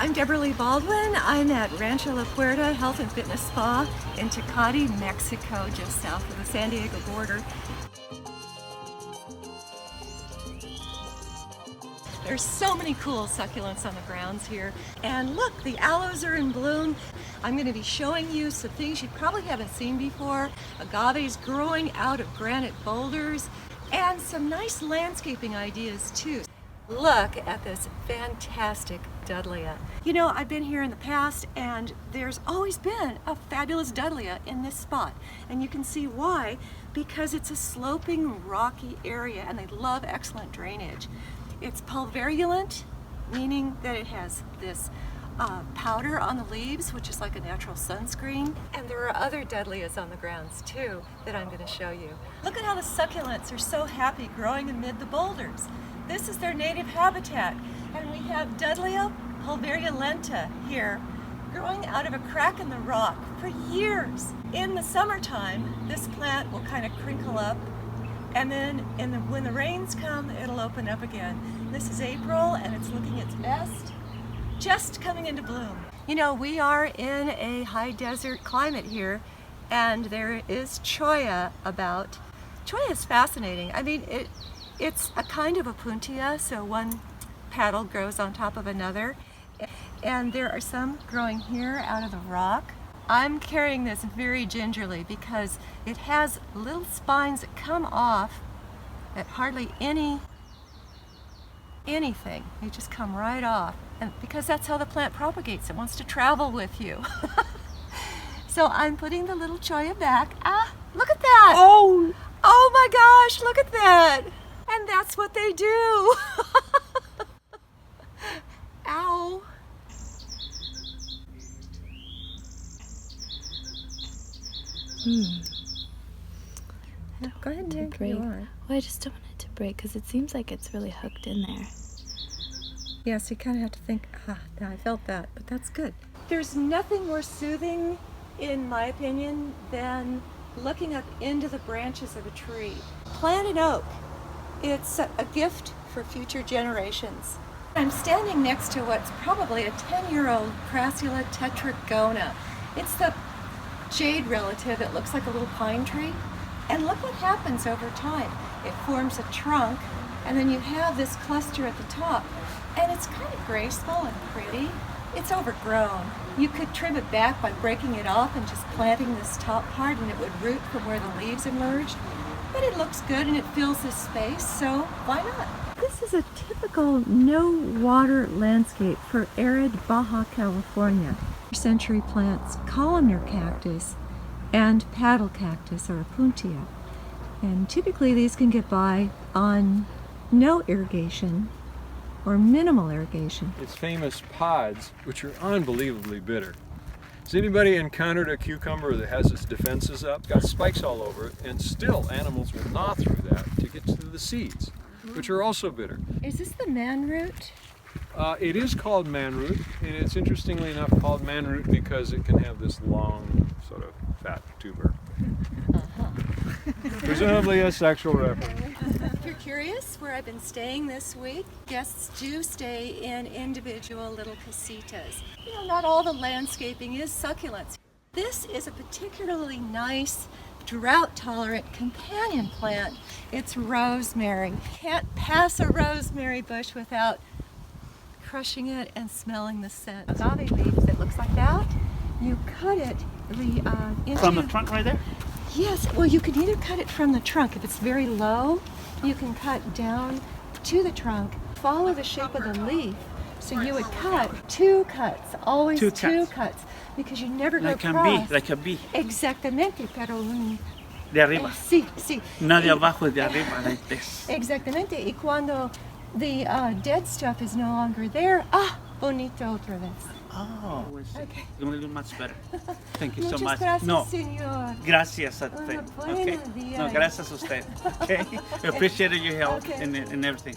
I'm Debra Lee Baldwin. I'm at Rancho La Puerta Health and Fitness Spa in Tecate, Mexico, just south of the San Diego border. There's so many cool succulents on the grounds here. And look, the aloes are in bloom. I'm going to be showing you some things you probably haven't seen before. Agaves growing out of granite boulders and some nice landscaping ideas too. Look at this fantastic dudleya. You know, I've been here in the past and there's always been a fabulous dudleya in this spot. And you can see why, because it's a sloping, rocky area and they love excellent drainage. It's pulverulent, meaning that it has this powder on the leaves, which is like a natural sunscreen. And there are other dudleyas on the grounds too that I'm going to show you. Look at how the succulents are so happy growing amid the boulders. This is their native habitat. And we have Dudleya pulverulenta here, growing out of a crack in the rock for years. In the summertime, this plant will kind of crinkle up, and then when the rains come, it'll open up again. This is April, and it's looking its best, just coming into bloom. You know, we are in a high desert climate here, and there is cholla about. Cholla is fascinating. I mean, it's a kind of a puntia, so one petal grows on top of another. And there are some growing here out of the rock. I'm carrying this very gingerly because it has little spines that come off at hardly anything. They just come right off. And because that's how the plant propagates, it wants to travel with you. So I'm putting the little cholla back. Ah, look at that! Oh my gosh, look at that! And that's what they do. Ow. Go ahead and break. Well, I just don't want it to break because it seems like it's really hooked in there. Yeah, so you kind of have to think, now I felt that, but that's good. There's nothing more soothing, in my opinion, than looking up into the branches of a tree. Plant an oak. It's a gift for future generations. I'm standing next to what's probably a 10-year-old Crassula tetragona. It's the jade relative. It looks like a little pine tree. And look what happens over time. It forms a trunk, and then you have this cluster at the top. And it's kind of graceful and pretty. It's overgrown. You could trim it back by breaking it off and just planting this top part, and it would root from where the leaves emerged. But it looks good and it fills this space, so why not? This is a typical no-water landscape for arid Baja California. Century plants, columnar cactus, and paddle cactus or puntia. And typically these can get by on no irrigation or minimal irrigation. Its famous pods, which are unbelievably bitter. Has anybody encountered a cucumber that has its defenses up, got spikes all over it, and still animals will gnaw through that to get to the seeds, which are also bitter? Is this the manroot? It is called manroot, and it's interestingly enough called manroot because it can have this long, sort of fat tuber. Presumably a sexual reference. If you're curious where I've been staying this week, guests do stay in individual little casitas. You know, not all the landscaping is succulents. This is a particularly nice, drought-tolerant companion plant. It's rosemary. Can't pass a rosemary bush without crushing it and smelling the scent. Agave leaves that looks like that. You cut it from the trunk right there? Yes, well you can either cut it from the trunk. If it's very low, you can cut down to the trunk. Follow the shape of the leaf. So you would cut two cuts, always two cuts, because you never go across. Like a bee. Exactamente, pero de arriba. Sí, sí. No de abajo, de arriba, like this. Exactamente. Y cuando the dead stuff is no longer there, bonito otra vez. Oh, okay. It's going to do much better. Thank you so much. Gracias, no, señor. Gracias a usted. Okay. No, gracias a usted. Okay. We appreciate your help and everything.